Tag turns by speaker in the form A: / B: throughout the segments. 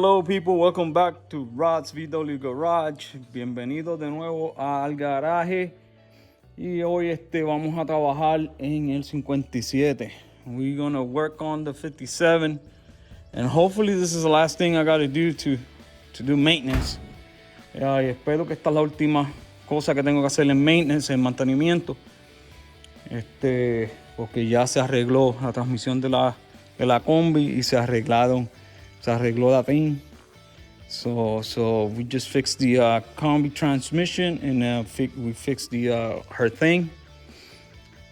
A: Hello people, welcome back to Rod's VW Garage. Bienvenidos de nuevo al garaje. Y hoy vamos a trabajar en el 57. We're gonna work on the 57, and hopefully this is the last thing I gotta do to do maintenance. Y espero que esta es la última cosa que tengo que hacer en maintenance, en mantenimiento. Porque ya se arregló la transmisión de la combi y se arregló la thing. So we just fixed the combi transmission, and we fixed her thing.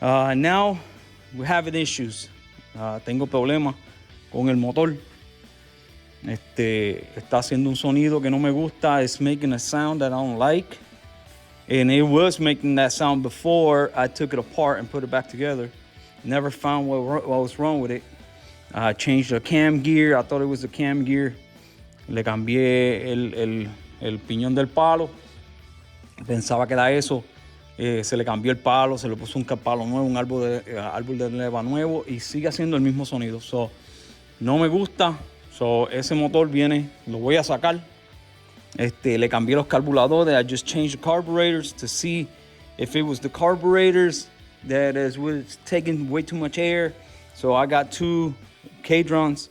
A: Now we're having issues. Tengo problemas con el motor. Está haciendo un sonido que no me gusta. It's making a sound that I don't like. And it was making that sound before I took it apart and put it back together. Never found what was wrong with it. I changed the cam gear. I thought it was the cam gear. Le cambié el piñón del palo. Pensaba que era eso. Se le cambió el palo, se le puso un palo nuevo, un árbol de leva nuevo y sigue haciendo el mismo sonido. So, no me gusta. So, ese motor viene, lo voy a sacar. Le cambié los carburadores. I just changed the carburetors to see if it was the carburetors that was taking way too much air. So I got two K-Drons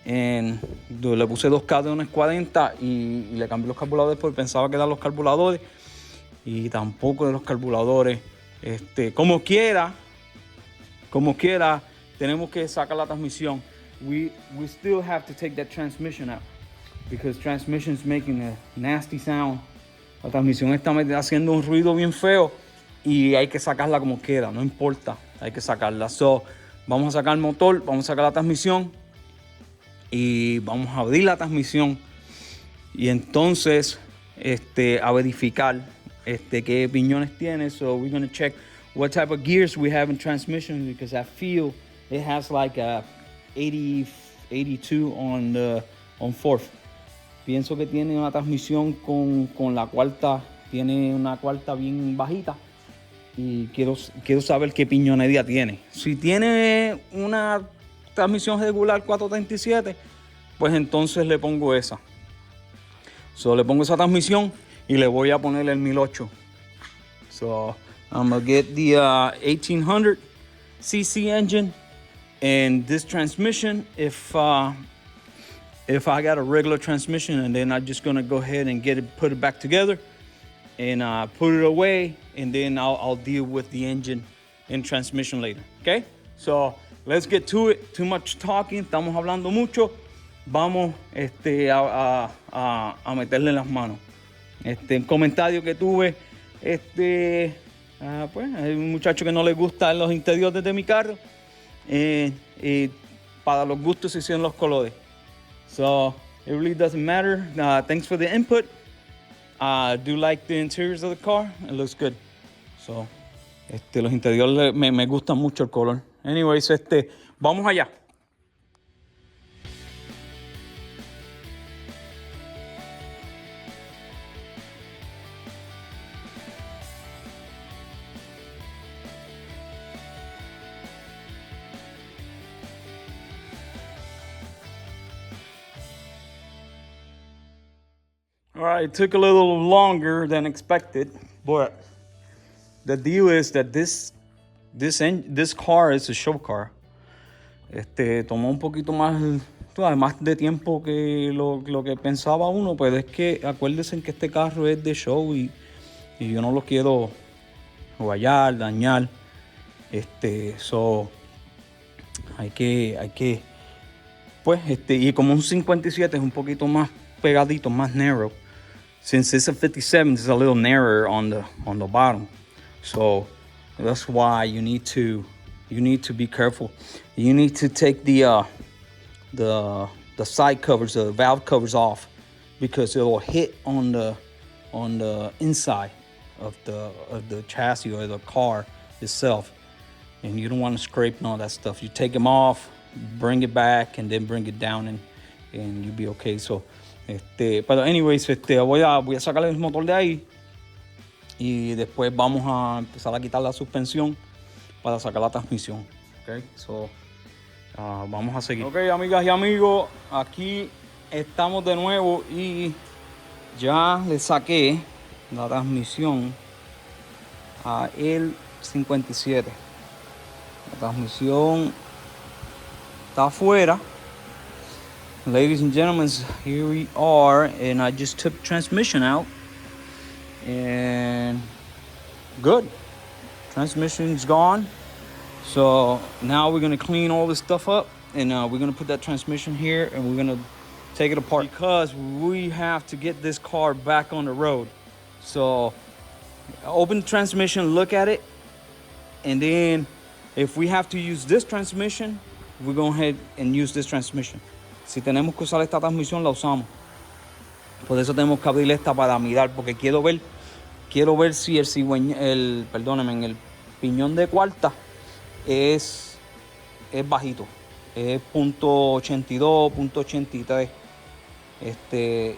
A: and le puse dos cadenas 40 y le cambié los carburadores porque pensaba que eran los carburadores y tampoco de los carburadores. Como quiera, tenemos que sacar la transmisión. We still have to take that transmission out, because transmission is making a nasty sound. La transmisión está haciendo un ruido bien feo y hay que sacarla como quiera, no importa, hay que sacarla. So, vamos a sacar el motor, vamos a sacar la transmisión y vamos a abrir la transmisión y entonces a verificar qué piñones tiene. So we're going to check what type of gears we have in transmission, because I feel it has like a 82 on fourth. Pienso que tiene una transmisión con la cuarta, tiene una cuarta bien bajita y quiero saber qué piñonería tiene. Si tiene una transmisión regular 437, pues entonces le pongo esa. So le pongo esa transmisión y le voy a poner el 1008. So I'm gonna get the 1800 cc engine and this transmission if I got a regular transmission, and then I'm just gonna go ahead and put it back together and put it away, and then I'll deal with the engine and transmission later. Okay, so let's get to it. Too much talking, estamos hablando mucho. Vamos a meterle las manos. Un comentario que tuve, pues hay un muchacho que no le gustan los interiores de mi carro. Para los gustos se hicieron los colores. So it really doesn't matter. Thanks for the input. I do like the interiors of the car. It looks good. So los interiores me gustan mucho el color. Anyways, vamos allá. All right, it took a little longer than expected, but the deal is that this car is a show car. Tomó un poquito más de tiempo que lo que pensaba uno, pero es que acuérdense que este carro es de show y yo no lo quiero rayar, dañar. So hay que pues y como un 57 es un poquito más pegadito, más narrow. Since it's a 57, it's a little narrower on the bottom. So that's why you need to be careful. You need to take the side covers, the valve covers off, because it will hit on the inside of the chassis or the car itself, and you don't want to scrape and all that stuff. You take them off, bring it back, and then bring it down, and you'll be okay. So pero anyways, voy a sacar el motor de ahí y después vamos a empezar a quitar la suspensión para sacar la transmisión. Okay, so vamos a seguir. Ok, amigas y amigos, aquí Estamos de nuevo y ya le saqué la transmisión a el 57. La transmisión está afuera. Ladies and gentlemen, here we are, and I just took transmission out, and good. Transmission's gone. So now we're gonna clean all this stuff up, and we're gonna put that transmission here, and we're gonna take it apart because we have to get this car back on the road. So open the transmission, look at it, and then if we have to use this transmission, we're going ahead and use this transmission. Si tenemos que usar esta transmisión, la usamos. Por eso tenemos que abrir esta para mirar, porque quiero ver si el piñón de cuarta es bajito. Es .82, .83.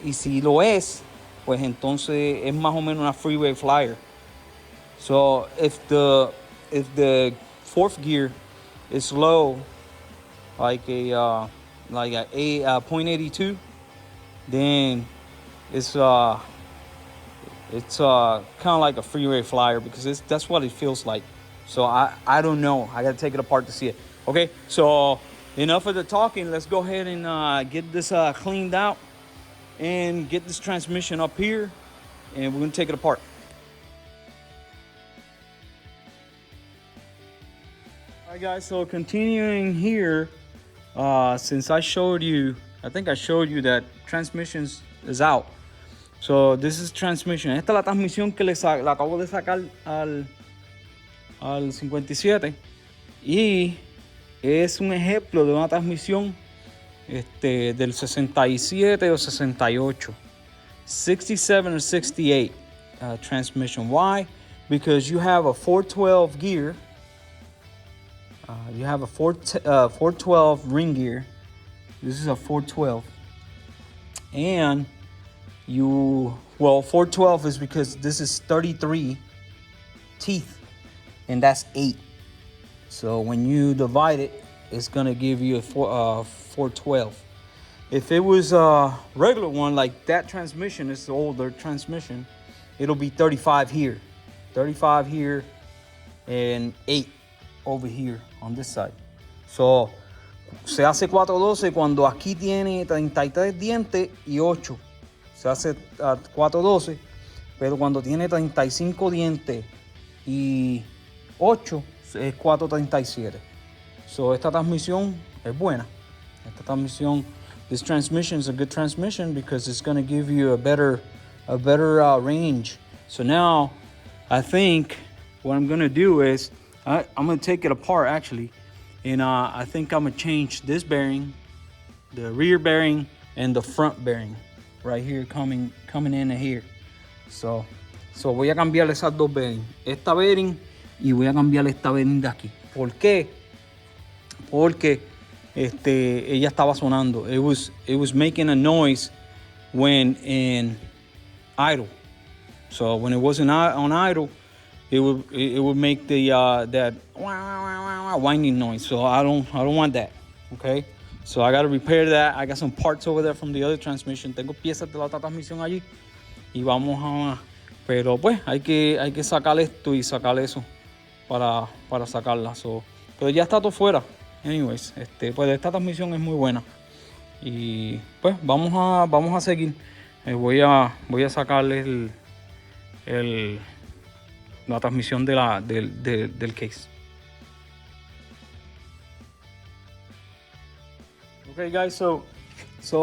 A: Y si lo es, pues entonces es más o menos una freeway flyer. So if the fourth gear is low, like a 0.82, then it's kind of like a freeway flyer, because that's what it feels like. So I don't know. I gotta take it apart to see it. Okay, so enough of the talking. Let's go ahead and get this cleaned out and get this transmission up here, and we're gonna take it apart. All right, guys, so continuing here, since I showed you, I think I showed you that transmission is out. So this is transmission. Esta es la transmisión que la acabo de sacar al 57, y es un ejemplo de una transmisión del 67 o 68, 67 or 68 transmission. Why? Because you have a 412 gear. You have a 412 ring gear. This is a 412, and 412 is because this is 33 teeth, and that's 8. So when you divide it, it's gonna give you a 412. If it was a regular one, like that transmission, it's the older transmission, it'll be 35 here, and 8 over here on this side. So se hace 412 cuando aquí tiene 33 dientes y 8. Se hace 412, pero cuando tiene 35 dientes y 8 es 437. So esta transmisión es buena. This transmission is a good transmission because it's going to give you a better range. So now I think what I'm going to do is I'm going to take it apart actually, and I think I'm going to change this bearing, the rear bearing, and the front bearing right here coming in here. So voy a cambiar esas dos bearings, esta bearing, y voy a cambiar esta bearing de aquí. ¿Por qué? Porque ella estaba sonando. It was making a noise when in idle. So when it wasn't on idle, it would make the that whining noise. So I don't want that. Okay. So I got to repair that. I got some parts over there from the other transmission. Tengo piezas de la otra transmisión allí, y vamos a, pero pues hay que sacar esto y sacar eso para sacarla. So, pero ya está todo fuera. Anyways, pues esta transmisión es muy buena, y pues vamos a seguir. Voy a sacarle la transmisión del case. Okay, guys, so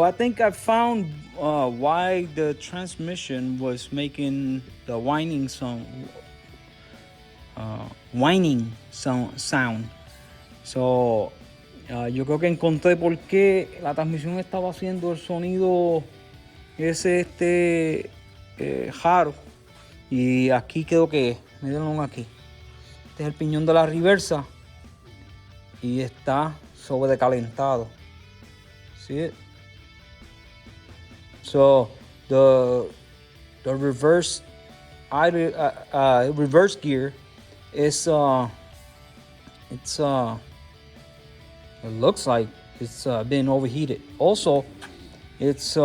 A: I think I found why the transmission was making the whining sound. So yo creo que encontré por qué la transmisión estaba haciendo el sonido ese raro. Y aquí creo que, mírenlo aquí, este es el piñón de la reversa y está sobrecalentado. See it? So the reverse gear is it looks like it's been overheated. Also, it's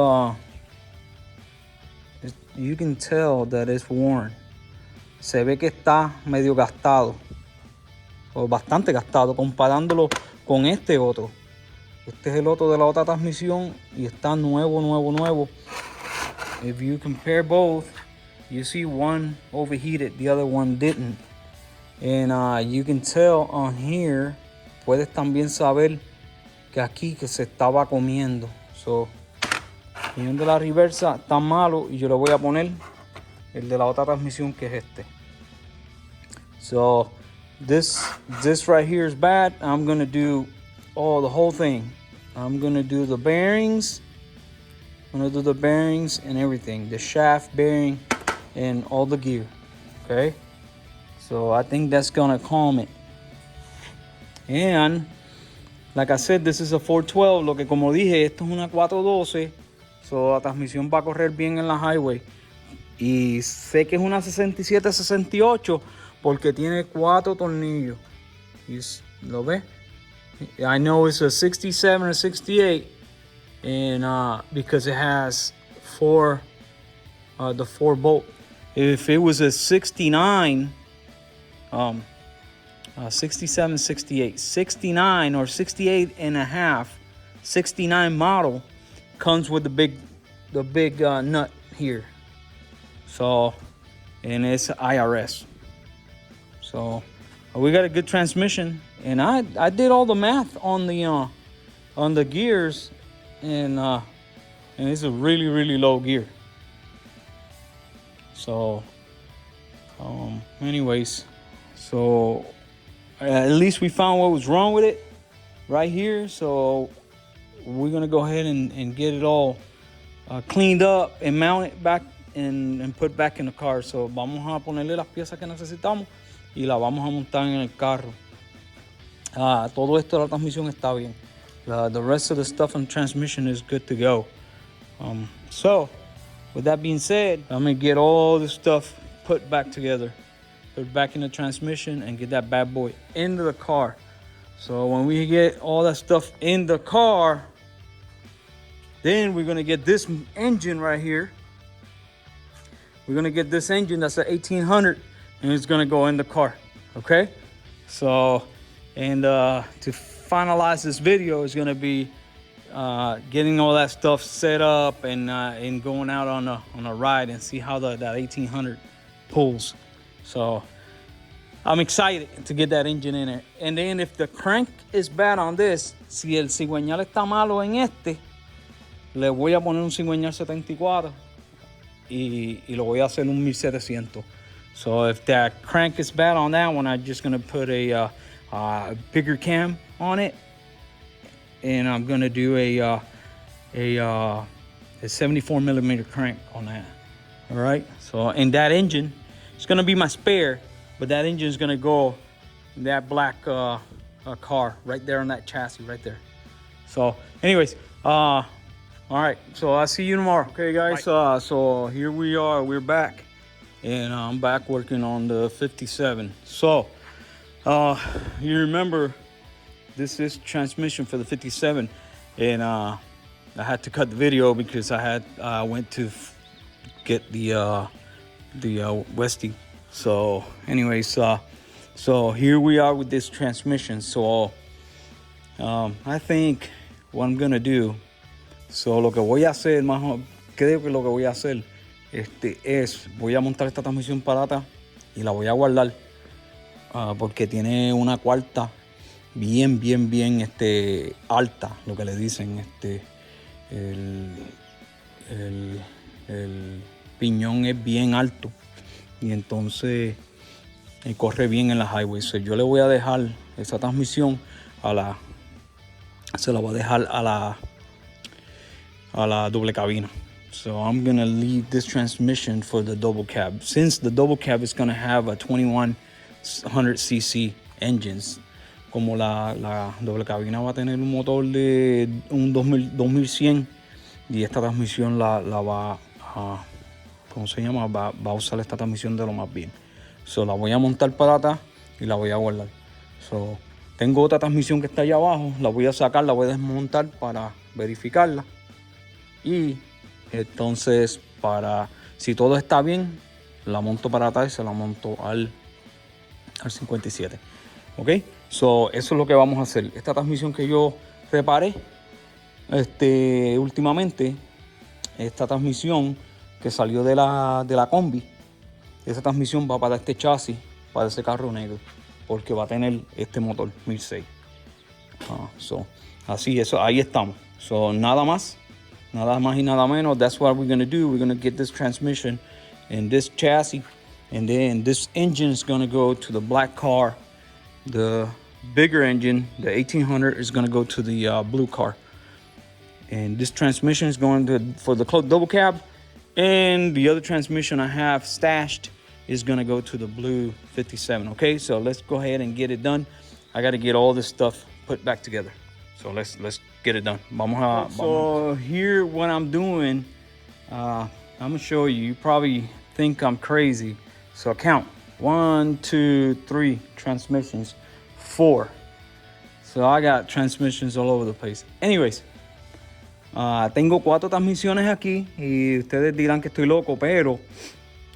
A: you can tell that it's worn. Se ve que está medio gastado, o bastante gastado, comparándolo con este otro. Este es el otro de la otra transmisión y está nuevo. If you compare both, you see one overheated, the other one didn't. And you can tell on here, puedes también saber que aquí que se estaba comiendo. So, el de la reversa está malo y yo le voy a poner el de la otra transmisión, que es este. So this right here is bad. I'm gonna do the whole thing. I'm gonna do the bearings. I'm gonna do the bearings and everything, the shaft bearing and all the gear. Okay, so I think that's gonna calm it. And like I said, this is a 412. Lo que, como dije, esto es una 412. So la transmisión va a correr bien en la highway. Y sé que es una 67-68 porque tiene 4 tornillos. ¿Lo ves? I know it's a 67 or 68, and because it has the 4 bolt. If it was a 69, 67, 68, 69 or 68 and a half, 69 model comes with the big nut here. So, and it's IRS. So we got a good transmission, and I did all the math on the gears, and it's a really low gear. So anyways, so at least we found what was wrong with it right here. So we're gonna go ahead and get it all cleaned up and mount it back and put back in the car. So vamos a ponerle las piezas que necesitamos y la vamos a montar en el carro. Todo esto de la transmisión está bien. The rest of the stuff on transmission is good to go. So with that being said, I'm gonna get all this stuff put back together, put it back in the transmission, and get that bad boy into the car. So when we get all that stuff in the car, then we're gonna get this engine right here. We're gonna get this engine that's a 1800, and it's gonna go in the car. Okay, so and to finalize this video is gonna be getting all that stuff set up and going out on a ride and see how that 1800 pulls. So I'm excited to get that engine in there. And then if the crank is bad on this, si el cigüeñal está malo en este, le voy a poner un cigüeñal 74 y lo voy a hacer un 1700. So if that crank is bad on that one, I'm just gonna put a bigger cam on it, and I'm gonna do a 74 millimeter crank on that. All right. So and that engine, it's gonna be my spare, but that engine is gonna go in that black car right there on that chassis right there. So anyways, all right, so I'll see you tomorrow. Okay, guys. So here we are. We're back, and I'm back working on the 57. So you remember this is transmission for the 57, and I had to cut the video because I went to get the Westie. So anyways, so here we are with this transmission. So I think what I'm gonna do. So lo que voy a hacer, creo que lo que voy a hacer es, voy a montar esta transmisión parata y la voy a guardar porque tiene una cuarta bien alta, lo que le dicen, el piñón es bien alto y entonces corre bien en la highway. So yo le voy a dejar esa transmisión se la voy a dejar a la doble cabina. So I'm gonna leave this transmission for the double cab, since the double cab is gonna have a 2100cc engines. Como la doble cabina va a tener un motor de un 2100 y esta transmisión la va a, ¿cómo se llama? Va a usar esta transmisión de lo más bien. So la voy a montar para atrás y la voy a guardar. So tengo otra transmisión que está allá abajo, la voy a sacar, la voy a desmontar para verificarla. Y entonces, si todo está bien, la monto para atrás y se la monto al 57. Ok, so eso es lo que vamos a hacer. Esta transmisión que yo reparé últimamente, esta transmisión que salió de la combi, esa transmisión va para este chasis, para ese carro negro, porque va a tener este motor 1006. Así, eso, ahí estamos. So, nada más y nada menos. That's what we're gonna do. We're gonna get this transmission and this chassis, and then this engine is gonna go to the black car. The bigger engine, the 1800, is gonna go to the blue car. And this transmission is going for the double cab, and the other transmission I have stashed is gonna go to the blue 57. Okay, so let's go ahead and get it done. I gotta get all this stuff put back together. So let's get it done. So here what I'm doing, I'm gonna show you. You probably think I'm crazy. So count 1, 2, 3 transmissions, 4. So I got transmissions all over the place. Anyways, tengo 4 transmisiones aquí y ustedes dirán que estoy loco, pero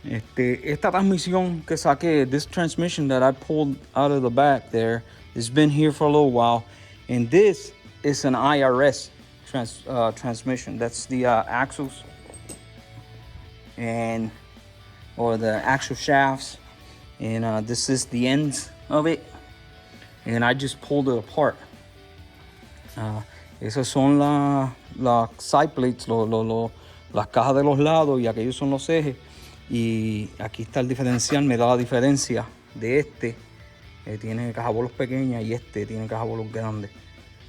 A: esta transmisión que saqué, this transmission that I pulled out of the back there, it's been here for a little while, and this is an IRS transmission. That's the axles or the axle shafts, and this is the ends of it, and I just pulled it apart. Esas son las side plates, las cajas de los lados, y aquellos son los ejes. Y aquí está el diferencial, me da la diferencia de tiene cajabolos pequeñas y tiene cajabolos grandes.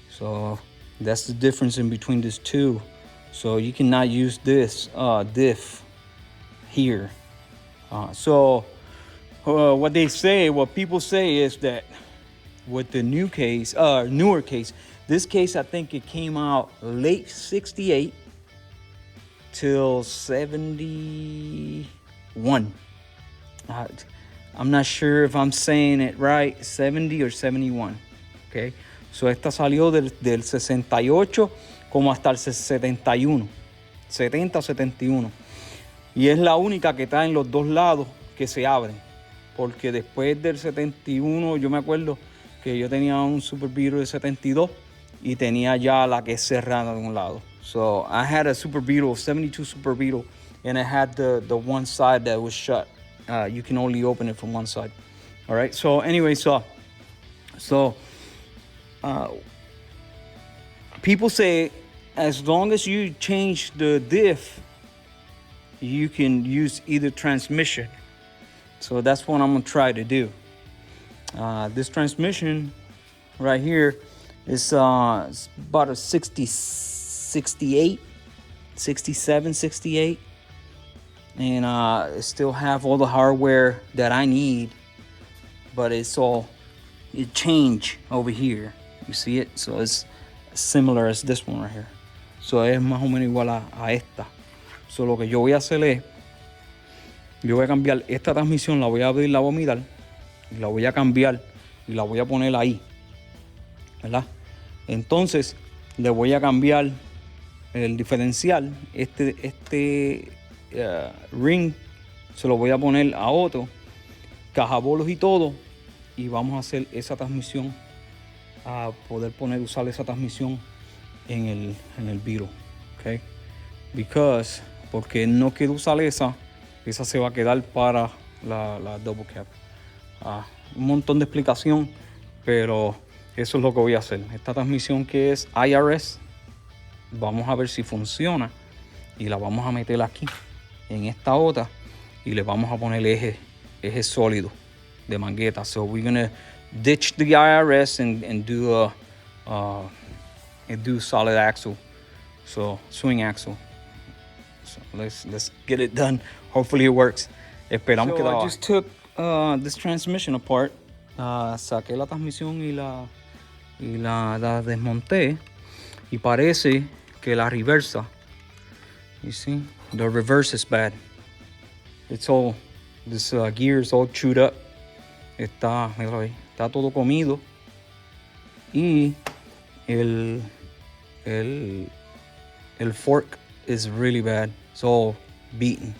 A: So that's the difference in between these two. So you cannot use this diff here. What people say is that with the newer case, this case, I think it came out late 68 till 71. I'm not sure if I'm saying it right, 70 or 71. Okay, so esta salió del 68 como hasta el 71, 70 o 71. Y es la única que está en los dos lados que se abren. Porque después del 71, yo me acuerdo que yo tenía un Super Beetle de 72 y tenía ya la que es cerrada de un lado. So I had a Super Beetle, 72 Super Beetle, and it had the one side that was shut. You can only open it from one side. All right. So anyway, people say as long as you change the diff, you can use either transmission. So that's what I'm gonna try to do. This transmission right here is about a 68, 67, 68. And it still have all the hardware that I need, but it changed over here. You see it? So it's similar as this one right here. So es más o menos igual a esta. So lo que yo voy a hacer es, yo voy a cambiar esta transmisión, la voy a abrir, la voy a mirar, y la voy a cambiar y la voy a poner ahí, ¿verdad? Entonces le voy a cambiar el diferencial, ring, se lo voy a poner a otro, cajabolos y todo, y vamos a hacer esa transmisión, a poder usar esa transmisión en el Beetle, ¿ok? Porque no quiero usar esa se va a quedar para la double cab. Un montón de explicación, pero eso es lo que voy a hacer. Esta transmisión que es IRS, vamos a ver si funciona y la vamos a meter aquí en esta otra y le vamos a poner ejes sólidos de mangueta. So we're gonna ditch the IRS and do solid axle, so swing axle. So let's get it done. Hopefully it works. Esperamos que I just took this transmission apart. Saqué la transmisión y la desmonté, y parece que la reversa, you see, the reverse is bad. It's all, this gear is all chewed up. Está todo comido, y el fork is really bad. It's all beaten.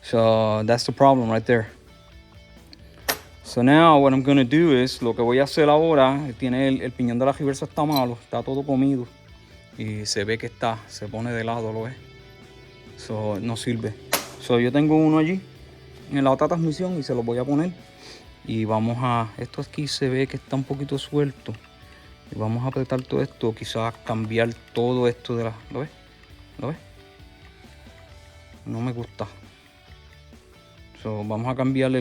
A: So that's the problem right there. So now what I'm gonna do is, lo que voy a hacer ahora, tiene el piñón de la reversa está malo, está todo comido. Y se ve que se pone de lado, ¿lo ves? So, no sirve. So, yo tengo uno allí en la otra transmisión y se lo voy a poner. Y vamos esto aquí se ve que está un poquito suelto. Y vamos a apretar todo esto, quizás cambiar todo esto de ¿lo ves? ¿Lo ves? No me gusta. So, vamos a cambiar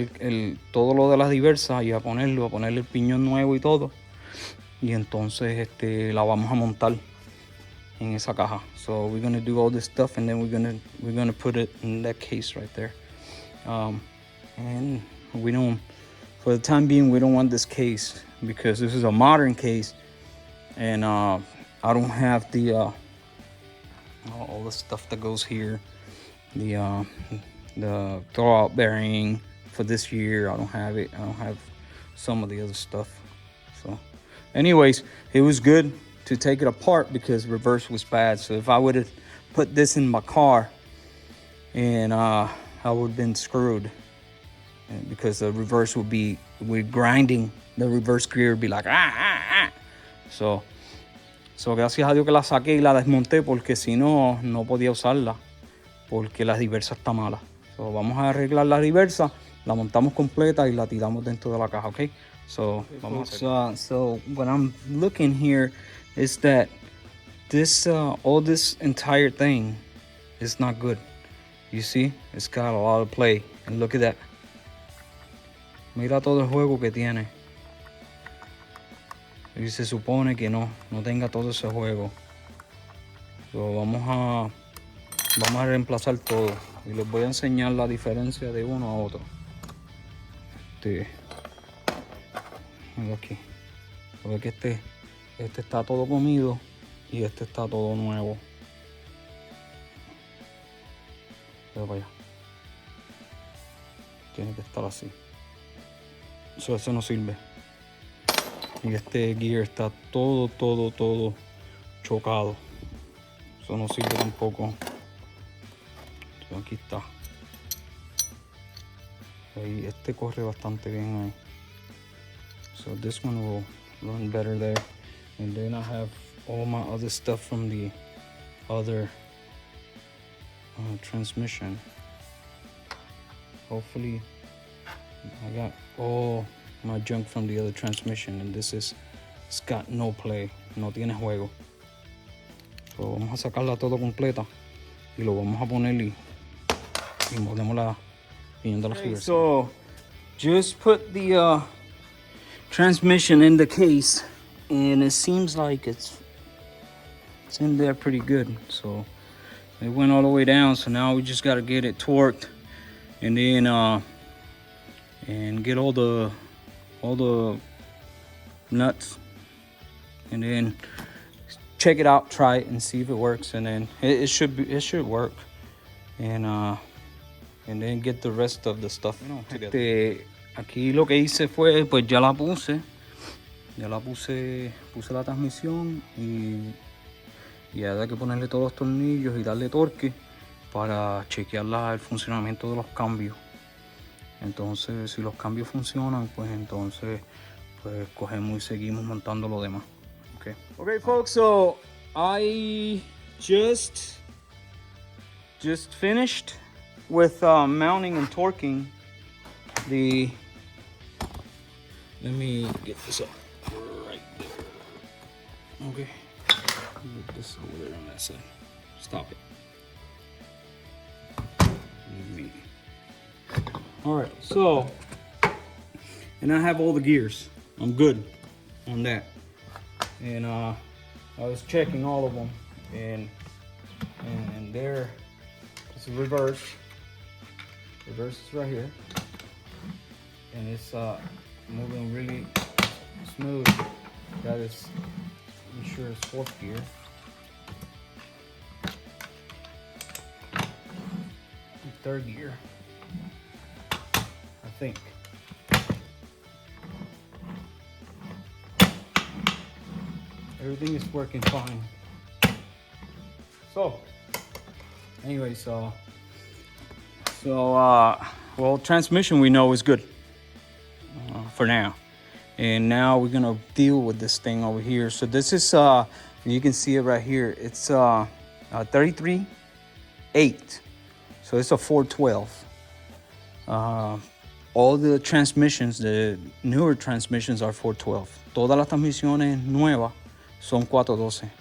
A: todo lo de las diversas y a ponerle el piñón nuevo y todo. Y entonces la vamos a montar en esa caja. So we're gonna do all this stuff and then we're gonna put it in that case right there. And we don't, for the time being, we don't want this case because this is a modern case, and I don't have the all the stuff that goes here, the throwout bearing for this year. I don't have it. I don't have some of the other stuff. So anyways, it was good to take it apart because reverse was bad. So if I would have put this in my car, and I would have been screwed, because the reverse would be, we're grinding, the reverse gear would be like So gracias a Dios que la saqué y la desmonté, porque si no, no podía usarla porque la diversa está mala. So vamos a arreglar la diversa, la montamos completa y la tiramos dentro de la caja, ¿ok? So what I'm looking here is that this all this entire thing is not good. You see, it's got a lot of play, and look at that. Mira todo el juego que tiene. Y se supone que no tenga todo ese juego. So vamos a reemplazar todo y les voy a enseñar la diferencia de uno a otro. Mira aquí, porque este está todo comido y este está todo nuevo. Pero para allá, tiene que estar así. Eso no sirve. Y este gear está todo chocado. Eso no sirve tampoco. So, aquí está. Ahí, este corre bastante bien ahí. So this one will run better there. And then I have all my other stuff from the other transmission. Hopefully I got all my junk from the other transmission, and it's got no play, no tiene juego. So vamos a sacarla todo completa y lo vamos a poner y ponemos la piñón de la reversa. So just put the transmission in the case, and it seems like it's in there pretty good. So it went all the way down, so now we just got to get it torqued, and then and get all the nuts, and then check it out, try it, and see if it works, and then it should work, and then get the rest of the stuff together. Aquí lo que hice fue, pues ya la puse la transmisión y ahora hay que ponerle todos los tornillos y darle torque para chequear el funcionamiento de los cambios. Entonces, si los cambios funcionan, pues entonces pues cogemos y seguimos montando lo demás. Okay, folks, so I just finished with mounting and torquing the, let me get this up right there. Okay, move this over there on that side. Stop it. All right, so, and I have all the gears. I'm good on that. And I was checking all of them, and there, it's a reverse. Reverse is right here, and it's moving really smooth. That is, I'm sure it's fourth gear. And third gear, I think. Everything is working fine. So Anyway, well, transmission we know is good for now. And now we're gonna deal with this thing over here. So this is, you can see it right here. It's 33.8. So it's a 412. All the transmissions, the newer transmissions are 412. Todas las transmisiones nuevas son 412.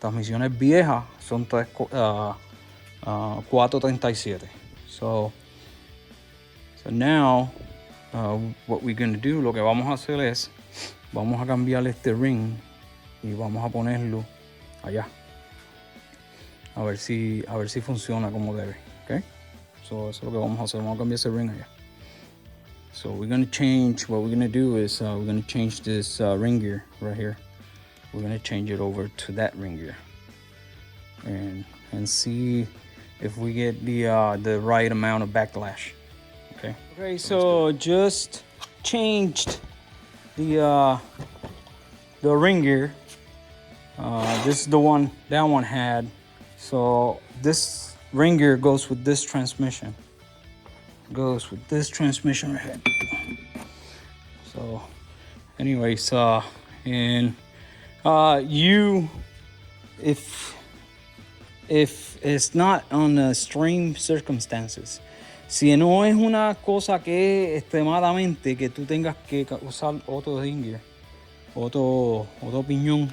A: Transmisiones viejas son 437. So now, what we're going to do, lo que vamos a hacer es, vamos a cambiar este ring y vamos a ponerlo allá. A ver si funciona como debe. Okay? So eso es lo que vamos a hacer. Vamos a cambiar ese ring allá. So we're going to change, what we're going to do is we're going to change this ring gear right here. We're going to change it over to that ring gear. And see if we get the right amount of backlash. Okay, so just changed the ring gear. This is the one that one had. So this ring gear goes with this transmission. Goes with this transmission right here. So anyways, and if it's not on extreme circumstances, si no es una cosa que extremadamente que tú tengas que usar otro ring gear, otro piñón,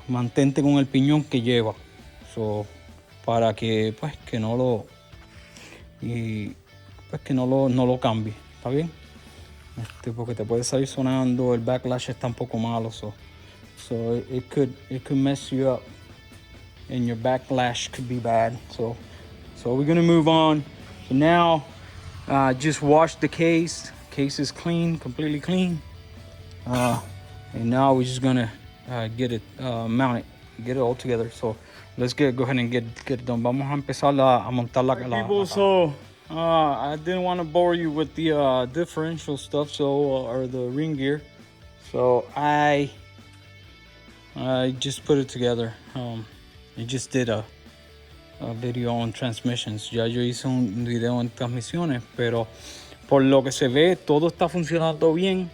A: mantente con el piñón que lleva. So, para que pues que no lo cambie, ¿está bien? Porque te puede salir sonando, el backlash está un poco malo, so it could mess you up, and your backlash could be bad. So we're gonna move on. So now, just wash the case. Case is clean, completely clean. And now we're just gonna get it mounted, get it all together. So let's go ahead and get it done. Vamos a empezar a montar la people, so I didn't want to bore you with the differential stuff, or the ring gear. So I just put it together. I just did a video on transmissions. Ya yo hice un video en transmisiones, pero por lo que se ve todo está funcionando bien.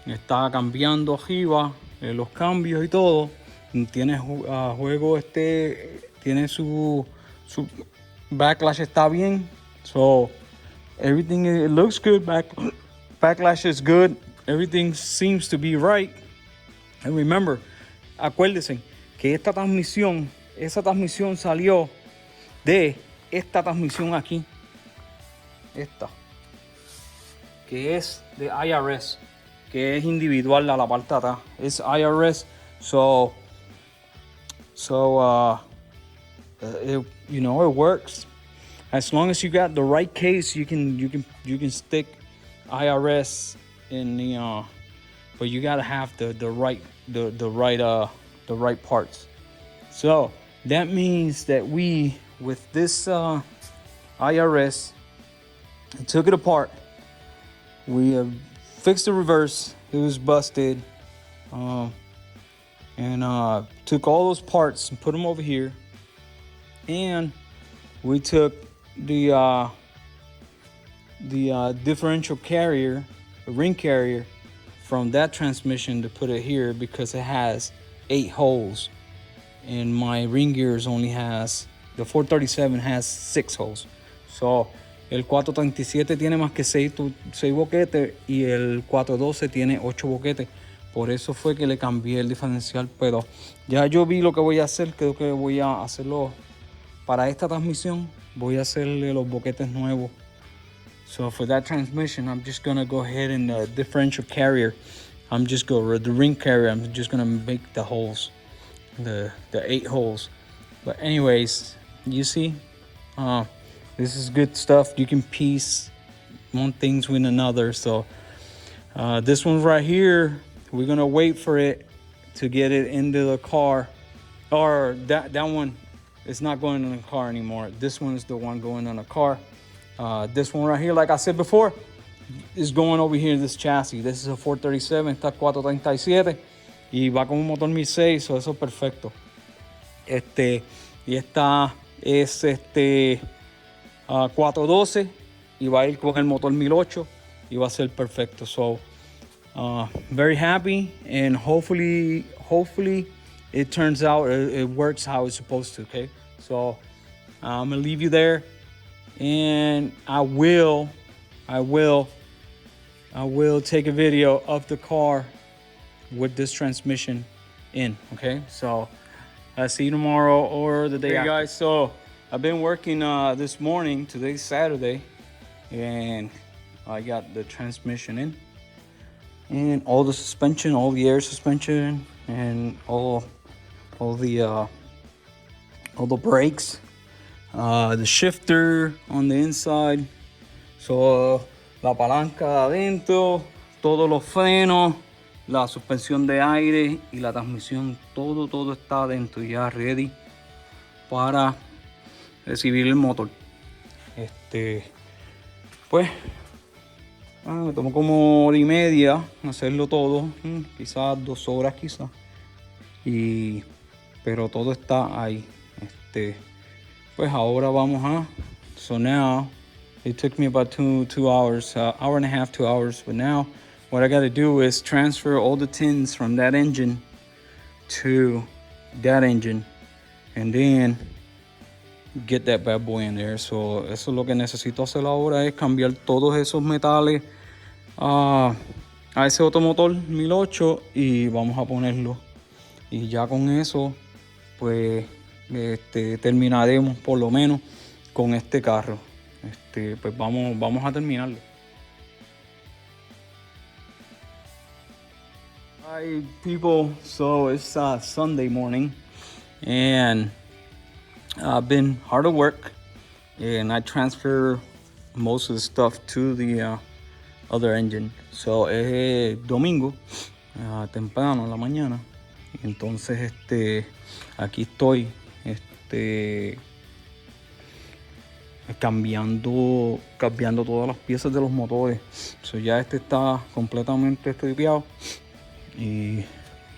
A: Está cambiando arriba los cambios y todo. Tiene juego, tiene su backlash, está bien. So everything, it looks good. Backlash is good. Everything seems to be right. And remember, acuérdense que esa transmisión salió de esta transmisión aquí. Esta. Que es de IRS. Que es individual a la parte de atrás. Es IRS. So it works. As long as you got the right case, you can stick IRS in the but you gotta have the right parts. So that means that we, with this IRS, took it apart. We fixed the reverse. It was busted, and took all those parts and put them over here. And we took the differential carrier, the ring carrier, from that transmission to put it here because it has 8 holes, and my ring gears only has, the 437 has 6 holes. So el 437 tiene más que 6 boquetes y el 412 tiene 8 boquetes. Por eso fue que le cambié el diferencial, pero ya yo vi lo que voy a hacer. Creo que voy a hacerlo para esta transmisión. Voy a hacerle los boquetes nuevos. So for that transmission, I'm just gonna go ahead and the differential carrier, the ring carrier, I'm just gonna make the holes, the 8 holes. But anyways, you see, this is good stuff. You can piece one things with another. So this one right here, we're gonna wait for it to get it into the car, or that one is not going in the car anymore. This one is the one going on the car. This one right here, like I said before, is going over here in this chassis. This is a 437, está 437 y va con un motor 1006, so eso es perfecto. Y esta es 412 y va a ir con el motor 1008 y va a ser perfecto. So very happy, and hopefully it turns out it works how it's supposed to. Okay, so I'm gonna leave you there, and I will take a video of the car with this transmission in. Okay, so I'll see you tomorrow or the day after. Guys, so I've been working this morning. Today's Saturday, and I got the transmission in, and all the suspension, all the air suspension, and all the brakes, the shifter on the inside, so la palanca adentro, todos los frenos, la suspensión de aire y la transmisión, todo está adentro ya ready para recibir el motor. Pues me tomó como hora y media hacerlo todo, quizás 2 horas quizás, pero todo está ahí. Pues ahora vamos a, so now it took me about 2 hours, hour and a half, 2 hours, but now what I got to do is transfer all the tins from that engine to that engine, and then get that bad boy in there. So eso es lo que necesito hacer ahora, es cambiar todos esos metales a ese otro motor 1008 y vamos a ponerlo, y ya con eso pues terminaremos por lo menos con este carro. Pues vamos a terminarlo. Hi people, so it's Sunday morning, and I've been hard at work, and I transfer most of the stuff to the other engine. So es domingo, temprano en la mañana, entonces aquí estoy cambiando todas las piezas de los motores. So ya está completamente estripeado y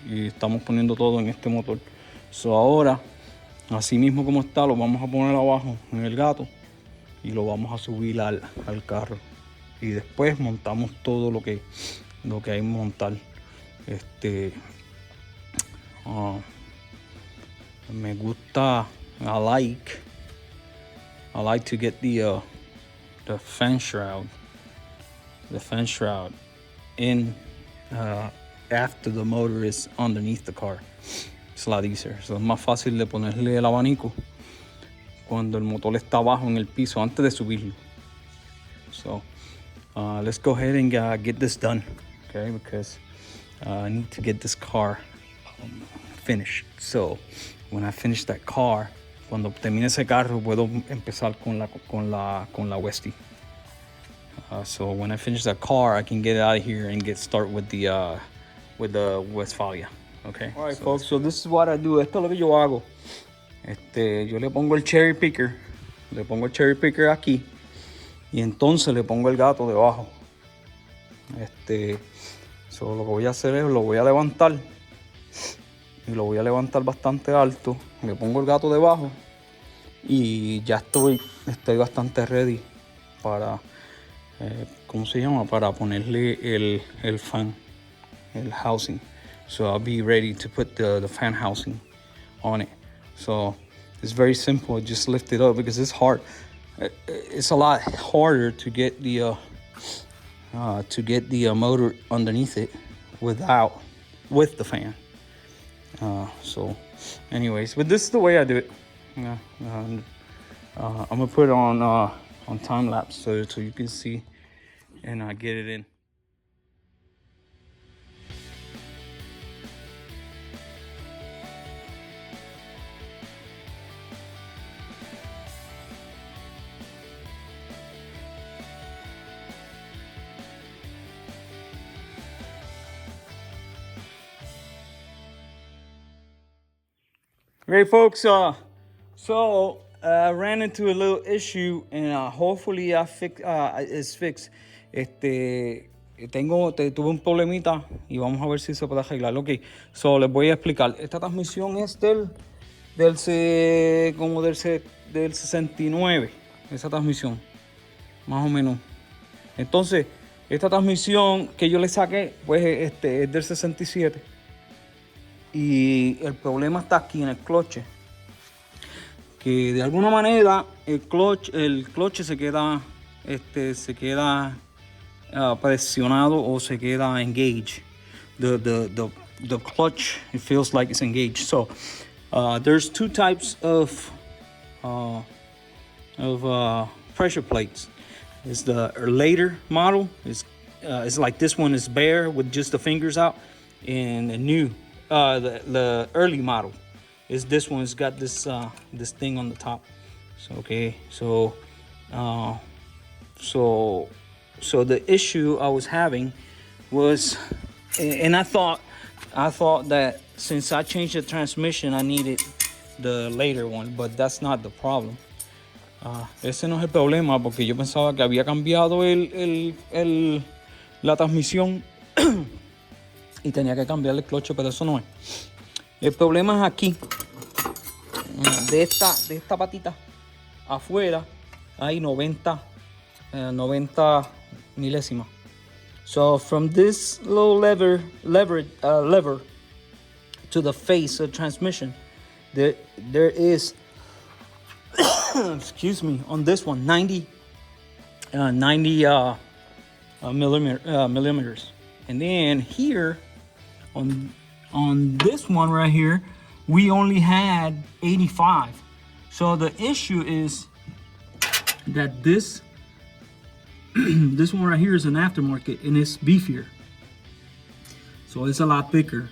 A: estamos poniendo todo en este motor. So ahora, así mismo como está, lo vamos a poner abajo en el gato y lo vamos a subir al carro, y después montamos todo lo que hay que montar. Me gusta, I like to get the fan shroud in after the motor is underneath the car. It's a lot easier. So es más fácil de ponerle el abanico cuando el motor está abajo en el piso antes de subirlo. So let's go ahead and get this done, okay? Because I need to get this car finished. So when I finish that car, cuando termine ese carro, puedo empezar con la Westie. So when I finish that car, I can get it out of here and get started with the Westfalia. Okay. All right, so folks. So this is what I do. Esto es lo que yo hago. Yo le pongo el cherry picker aquí, y entonces le pongo el gato debajo. So lo que voy a hacer es, lo voy a levantar, y lo voy a levantar bastante alto. Le pongo el gato debajo y ya estoy bastante ready para ¿cómo se llama? Para ponerle el fan, el housing. So I'll be ready to put the fan housing on it. So it's very simple. Just lift it up because it's hard. It's a lot harder to get the motor underneath it with the fan. So anyways, but this is the way I do it. I'm gonna put it on time lapse so you can see and get it in. Great, folks. So I ran into a little issue, and hopefully it's fixed. Tuve un problemita y vamos a ver si se puede arreglar. Ok, so les voy a explicar. Esta transmisión es del como del 69, esa transmisión, más o menos. Entonces, esta transmisión que yo le saqué, pues es del 67. Y el problema está aquí en el cloche. Que de alguna manera el cloche se queda presionado o se queda engaged. The clutch, it feels like it's engaged. So there's two types of pressure plates. It's the later model. It's like this one is bare with just the fingers out, and the new the early model is this one. It's got this this thing on the top. So the issue I was having was, and I thought that since I changed the transmission, I needed the later one, but that's not the problem. Ese no es el problema, porque yo pensaba que había cambiado la transmisión y tenía que cambiar el cloche, pero eso no es. El problema es aquí, de esta patita afuera hay 90 milésimas. So from this little lever to the face of transmission, there is excuse me, on this one 90 millimeters, and then here on this one right here we only had 85. So the issue is that this this one right here is an aftermarket and it's beefier, so it's a lot thicker,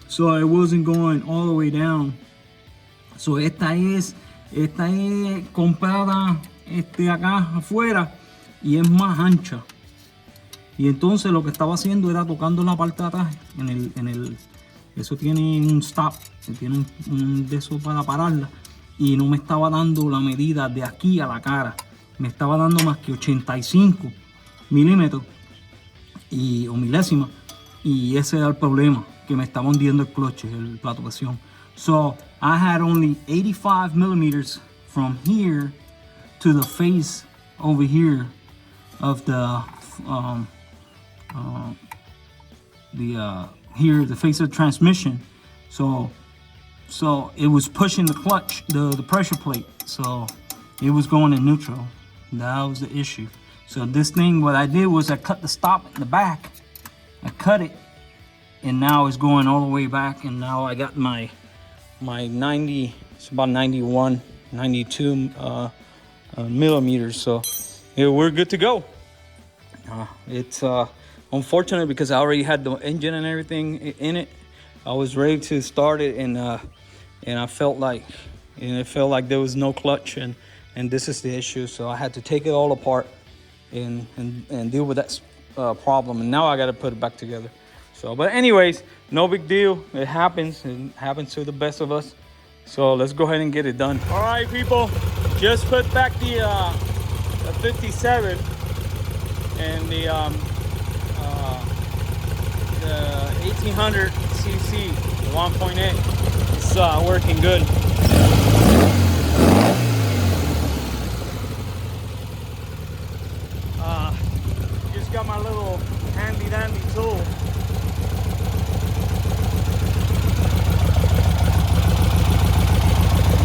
A: so it wasn't going all the way down. So esta es comprada acá afuera y es más ancha, y entonces lo que estaba haciendo era tocando la parte de atrás eso tiene un stop, tiene un de eso para pararla, y no me estaba dando la medida de aquí a la cara, me estaba dando más que 85 milímetros o milésimas, y ese era el problema, que me estaba hundiendo el cloche, el plato de presión. So I had only 85 millimeters from here to the face over here of the face of the transmission. So it was pushing the clutch, the pressure plate. So it was going in neutral. That was the issue. So this thing, what I did was I cut the stop in the back. I cut it, and now it's going all the way back. And now I got my 90, it's about 91, 92 millimeters. So yeah, we're good to go. It's unfortunate because I already had the engine and everything in it. I was ready to start it, and I felt like, and it felt like there was no clutch, and this is the issue. So I had to take it all apart and deal with that problem, and now I got to put it back together. So, but anyways, no big deal. It happens. It happens to the best of us. So let's go ahead and get it done. All right, people, just put back the 57 and the 1800 cc 1.8. It's working good. Just got my little handy dandy tool.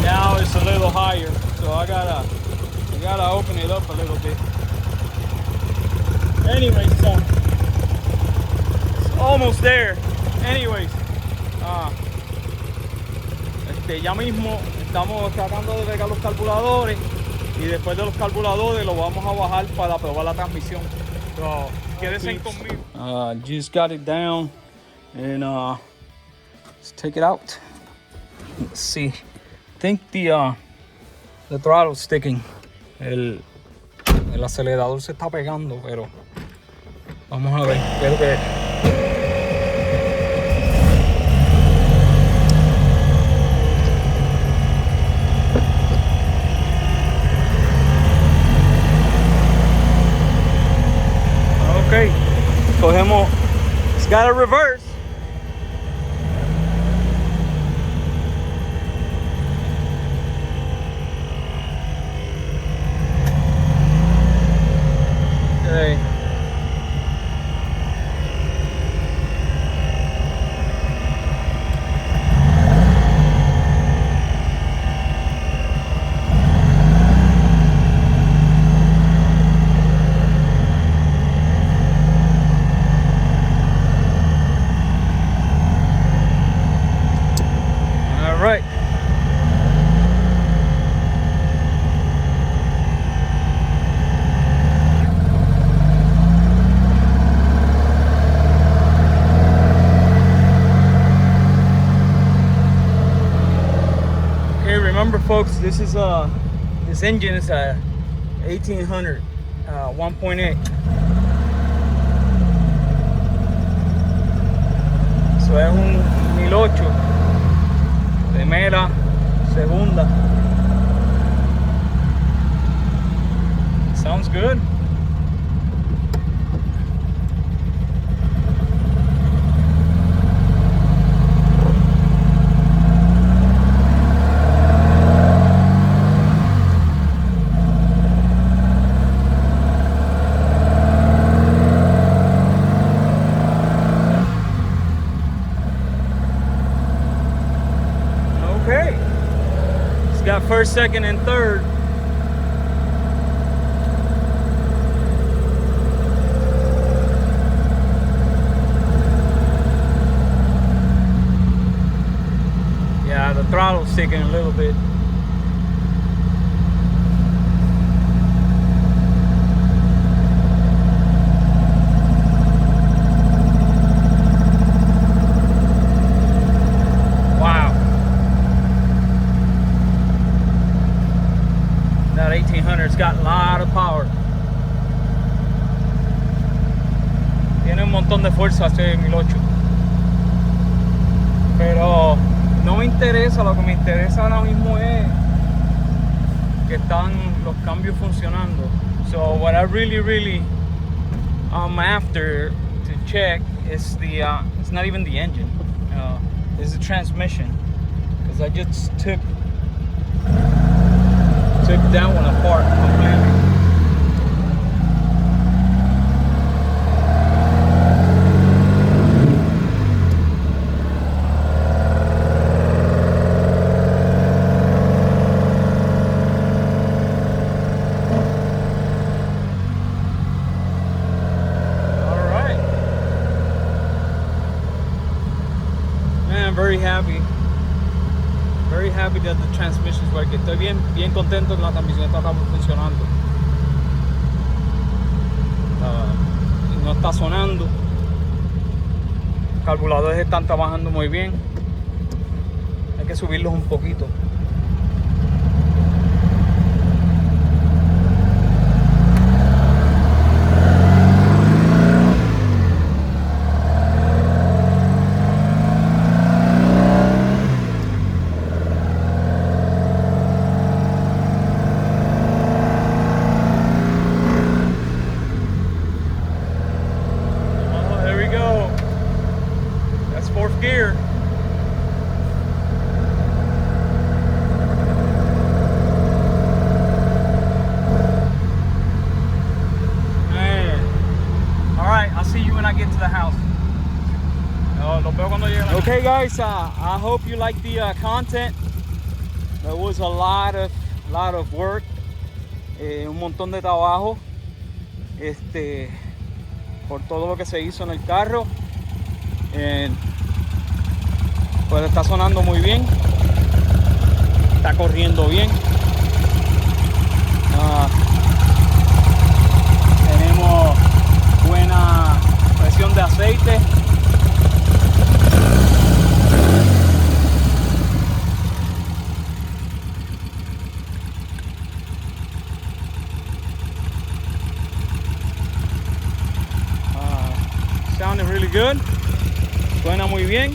A: Now it's a little higher, so I gotta open it up a little bit. Anyways, so it's almost there. Anyways, ya mismo estamos tratando de pegar los carburadores, y después de los carburadores lo vamos a bajar para probar la transmisión. So quédense conmigo. Just got it down, and let's take it out. Let's see. I think the throttle sticking. El acelerador se está pegando, pero vamos a ver. Creo que cogemos, it's got a reverse. remember, folks, this engine is a 1800 1.8. So es un 1008 primera, segunda. Sounds good. Okay. It's got first, second, and third. Yeah, the throttle's sticking a little bit. Wow. That 1800's got a lot of power. Tiene un montón de fuerza este 1008. Pero no me interesa, lo que me interesa ahora mismo es que están los cambios funcionando. So what I really after to check is the it's not even the engine, it's the transmission, because I just took that one apart completely. Very happy that the transmission is working. Estoy bien contento que la transmisión está funcionando. No está sonando. Los carburadores están trabajando muy bien. Hay que subirlos un poquito. Fourth gear. Man. All right, I'll see you when I get to the house. Okay, guys, I hope you like the content. There was a lot of work, un montón de trabajo, por todo lo que se hizo en el carro. Pues está sonando muy bien, está corriendo bien. Tenemos buena presión de aceite. Sounding really good. Suena muy bien.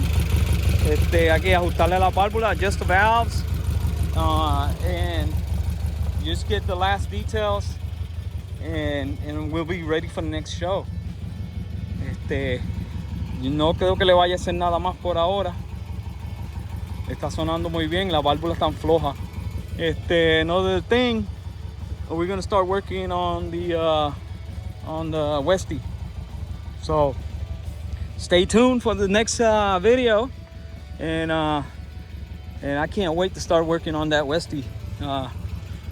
A: Hay que ajustarle la válvula, adjust the valves, and just get the last details, and we'll be ready for the next show. Yo no creo que le vaya a hacer nada más por ahora. Está sonando muy bien, la válvula está floja. Another thing, we're gonna start working on the Westie. So stay tuned for the next video. And I can't wait to start working on that Westie.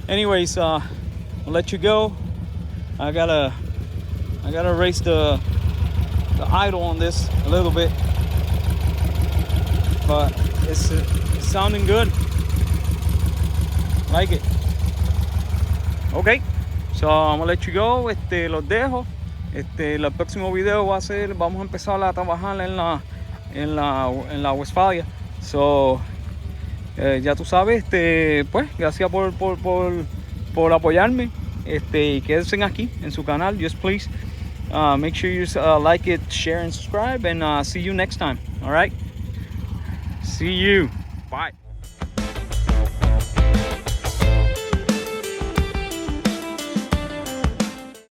A: Anyways, I'll let you go. I gotta raise the idle on this a little bit, but it's sounding good. Like it. Okay, so I'm gonna let you go. Los dejo. El próximo video vamos a empezar a trabajar en la Westfalia. So Ya tú sabes, pues gracias por apoyarme. Y quédense aquí en su canal. Just please make sure you like it, share, and subscribe. And see you next time. All right. See you. Bye.